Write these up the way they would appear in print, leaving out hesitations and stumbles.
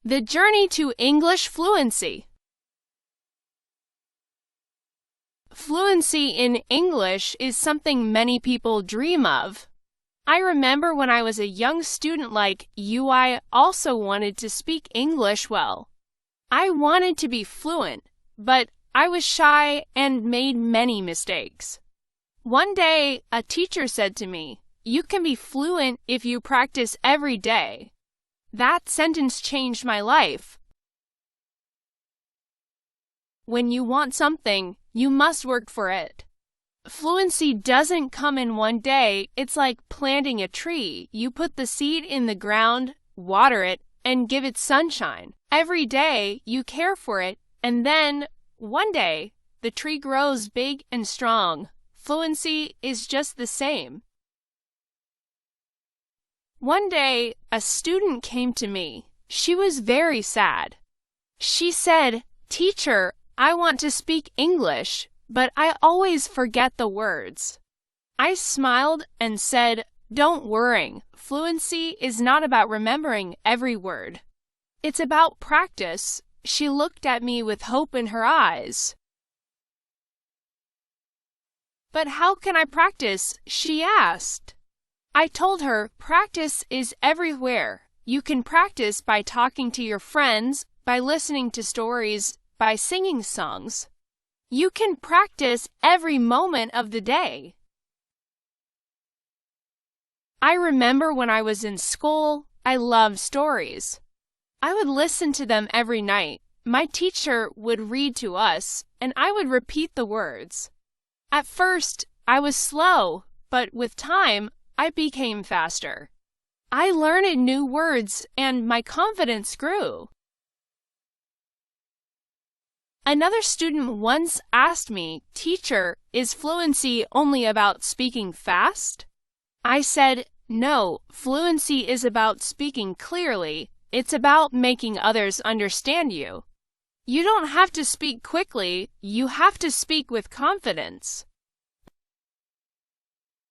The journey to English fluency. Fluency in English is something many people dream of. I remember when I was a young student like you, I also wanted to speak English well. I wanted to be fluent, but I was shy and made many mistakes. One day, a teacher said to me, "You can be fluent if you practice every day." That sentence changed my life. When you want something, you must work for it. Fluency doesn't come in one day. It's like planting a tree. You put the seed in the ground, water it, and give it sunshine. Every day, you care for it, and then, one day, the tree grows big and strong. Fluency is just the same. One day, a student came to me. She was very sad. She said, "Teacher, I want to speak English, but I always forget the words." I smiled and said, "Don't worry. Fluency is not about remembering every word. It's about practice." She looked at me with hope in her eyes. "But how can I practice?" she asked. I told her, practice is everywhere. You can practice by talking to your friends, by listening to stories, by singing songs. You can practice every moment of the day. I remember when I was in school, I loved stories. I would listen to them every night. My teacher would read to us, and I would repeat the words. At first, I was slow, but with time, I became faster. I learned new words, and my confidence grew. Another student once asked me, "Teacher, is fluency only about speaking fast?" I said, "No, fluency is about speaking clearly. It's about making others understand you. You don't have to speak quickly, you have to speak with confidence."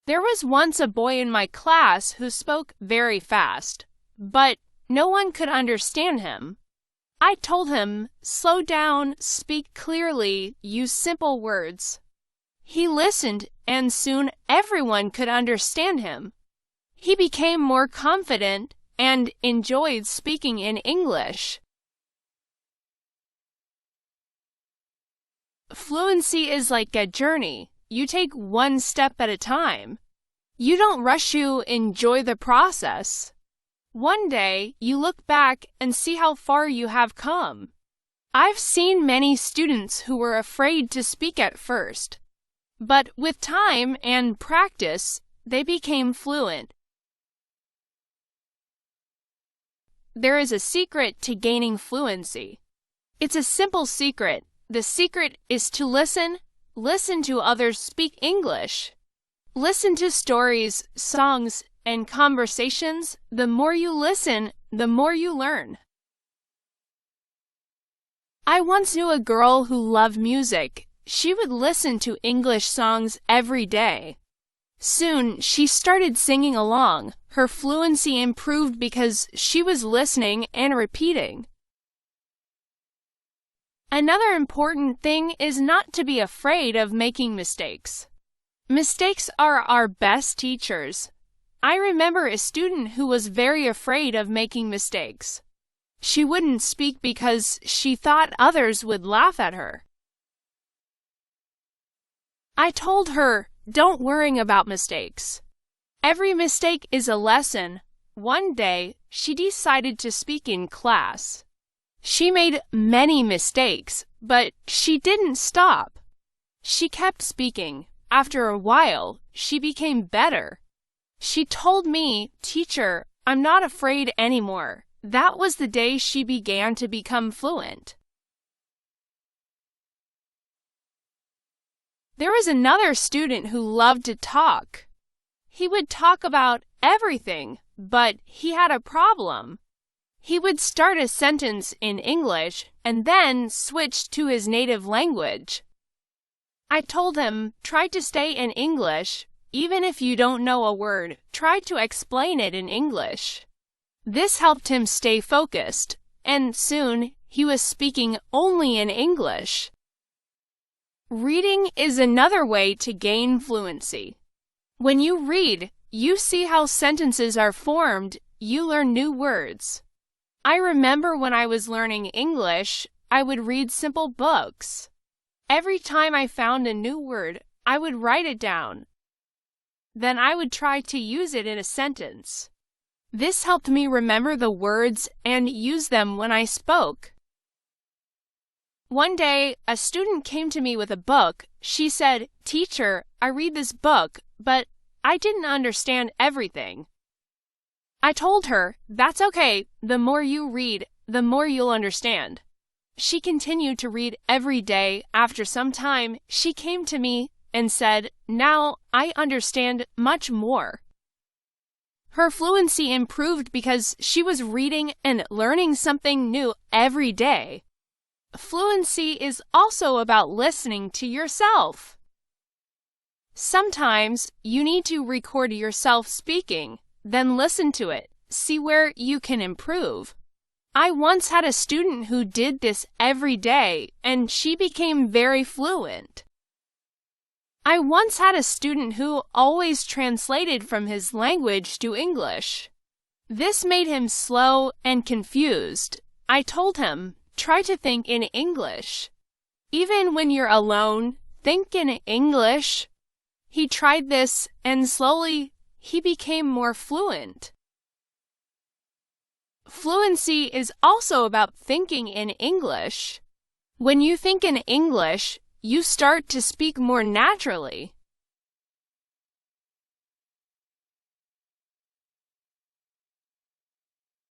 There was once a boy in my class who spoke very fast, but no one could understand him. I told him, "Slow down, speak clearly, use simple words." He listened, and soon everyone could understand him. He became more confident and enjoyed speaking in English. Fluency is like a journey. You take one step at a time. You don't rush, you enjoy the process. One day, you look back and see how far you have come. I've seen many students who were afraid to speak at first, but with time and practice, they became fluent. There is a secret to gaining fluency. It's a simple secret. The secret is to listen. Listen to others speak English. Listen to stories, songs, and conversations. The more you listen, the more you learn. I once knew a girl who loved music. She would listen to English songs every day. Soon, she started singing along. Her fluency improved because she was listening and repeating. Another important thing is not to be afraid of making mistakes. Mistakes are our best teachers. I remember a student who was very afraid of making mistakes. She wouldn't speak because she thought others would laugh at her. I told her, "Don't worry about mistakes. Every mistake is a lesson." One day, she decided to speak in class. She made many mistakes, but she didn't stop. She kept speaking. After a while, she became better. She told me, "Teacher, I'm not afraid anymore." That was the day she began to become fluent. There was another student who loved to talk. He would talk about everything, but he had a problem. He would start a sentence in English and then switch to his native language. I told him, "Try to stay in English. Even if you don't know a word, try to explain it in English." This helped him stay focused. and soon he was speaking only in English. Reading is another way to gain fluency. When you read, you see how sentences are formed, you learn new words. I remember when I was learning English, I would read simple books. Every time I found a new word, I would write it down. Then I would try to use it in a sentence. This helped me remember the words and use them when I spoke. One day, a student came to me with a book. She said, "Teacher, I read this book, but I didn't understand everything." I told her, "That's okay. The more you read, the more you'll understand." She continued to read every day. After some time, she came to me and said, "Now I understand much more." Her fluency improved because she was reading and learning something new every day. Fluency is also about listening to yourself. Sometimes you need to record yourself speaking, then listen to it, see where you can improve. I once had a student who did this every day, and she became very fluent. I once had a student who always translated from his language to English. This made him slow and confused. I told him, "Try to think in English. Even when you're alone, think in English." He tried this, and slowly, he became more fluent. Fluency is also about thinking in English. When you think in English, you start to speak more naturally.